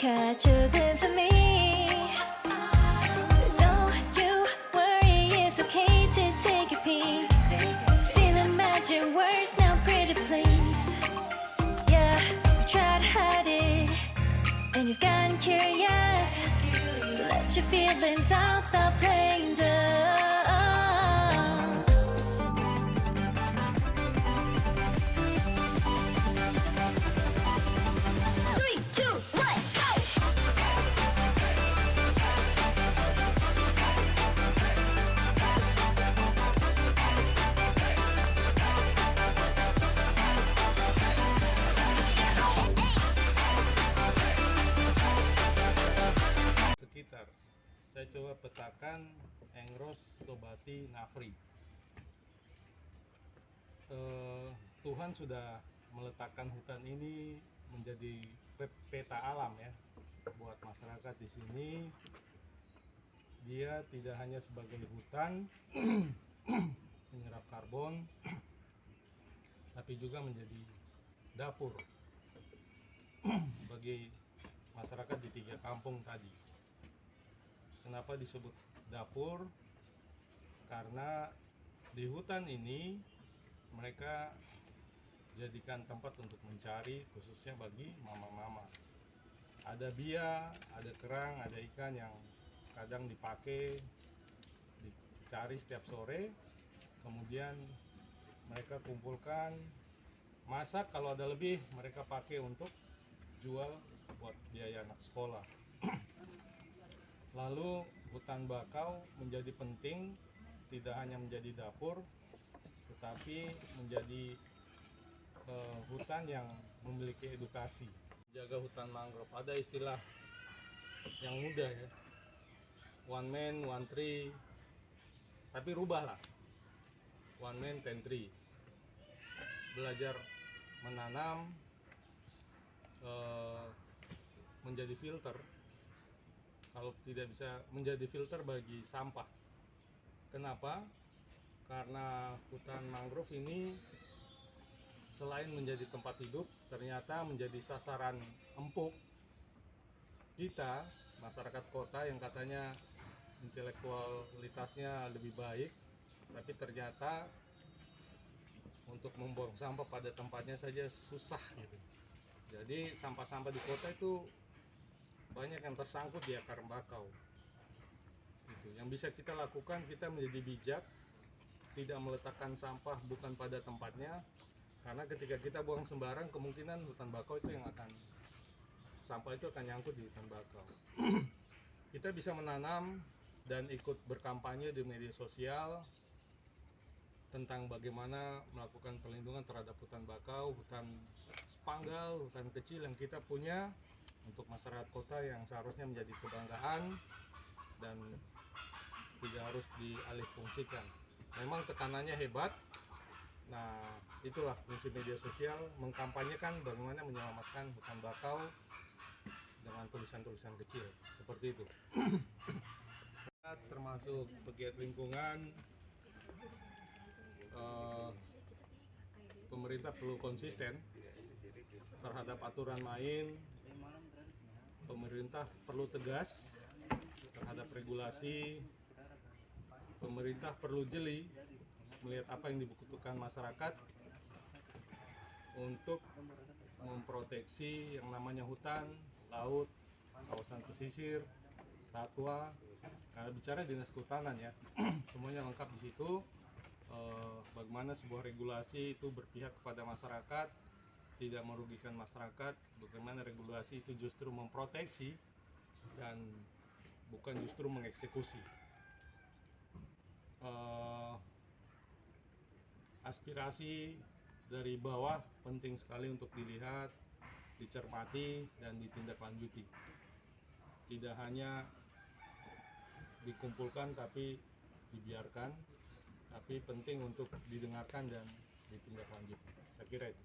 catch a glimpse of me. Don't you worry, it's okay to take a peek. See the magic words now, pretty please. Yeah, you try to hide it, and you've gotten curious. So let your feelings out, stop playing dumb. 3, 2, 1, go! Sekitar saya coba petakan Engros, Tobati, Nafri. Tuhan sudah meletakkan hutan ini menjadi peta alam ya buat masyarakat di sini. Dia tidak hanya sebagai hutan menyerap karbon, tapi juga menjadi dapur bagi masyarakat di 3 kampung tadi. Kenapa disebut dapur? Karena di hutan ini mereka jadikan tempat untuk mencari, khususnya bagi mama-mama. Ada bia, ada kerang, ada ikan yang kadang dipakai, dicari setiap sore. Kemudian mereka kumpulkan, masak, kalau ada lebih mereka pakai untuk jual buat biaya anak sekolah. Lalu hutan bakau menjadi penting, tidak hanya menjadi dapur, tetapi menjadi hutan yang memiliki edukasi. Jaga hutan mangrove, ada istilah yang mudah ya, one man one tree, tapi rubahlah, one man ten tree. Belajar menanam, menjadi filter, kalau tidak bisa menjadi filter bagi sampah. Kenapa? Karena hutan mangrove ini selain menjadi tempat hidup, ternyata menjadi sasaran empuk kita, masyarakat kota yang katanya intelektualitasnya lebih baik, tapi ternyata untuk membuang sampah pada tempatnya saja susah gitu. Jadi sampah-sampah di kota itu banyak yang tersangkut di akar bakau. Gitu. Yang bisa kita lakukan, kita menjadi bijak, tidak meletakkan sampah bukan pada tempatnya, karena ketika kita buang sembarang, kemungkinan hutan bakau itu yang akan, sampah itu akan nyangkut di hutan bakau. Kita bisa menanam dan ikut berkampanye di media sosial tentang bagaimana melakukan perlindungan terhadap hutan bakau, hutan spanggal, hutan kecil yang kita punya untuk masyarakat kota yang seharusnya menjadi kebanggaan dan tidak harus dialihfungsikan. Memang tekanannya hebat. Nah, itulah fungsi media sosial, mengkampanyekan bagaimana menyelamatkan hutan bakau dengan tulisan-tulisan kecil seperti itu. Termasuk pegiat lingkungan, pemerintah perlu konsisten terhadap aturan main. Pemerintah perlu tegas terhadap regulasi. Pemerintah perlu jeli melihat apa yang dibutuhkan masyarakat untuk memproteksi yang namanya hutan, laut, kawasan pesisir, satwa. Karena bicara dinas kehutanan ya, semuanya lengkap di situ. Bagaimana sebuah regulasi itu berpihak kepada masyarakat, tidak merugikan masyarakat. Bagaimana regulasi itu justru memproteksi dan bukan justru mengeksekusi. Aspirasi dari bawah penting sekali untuk dilihat, dicermati, dan ditindaklanjuti. Tidak hanya dikumpulkan tapi dibiarkan, tapi penting untuk didengarkan dan ditindaklanjuti. Saya kira itu.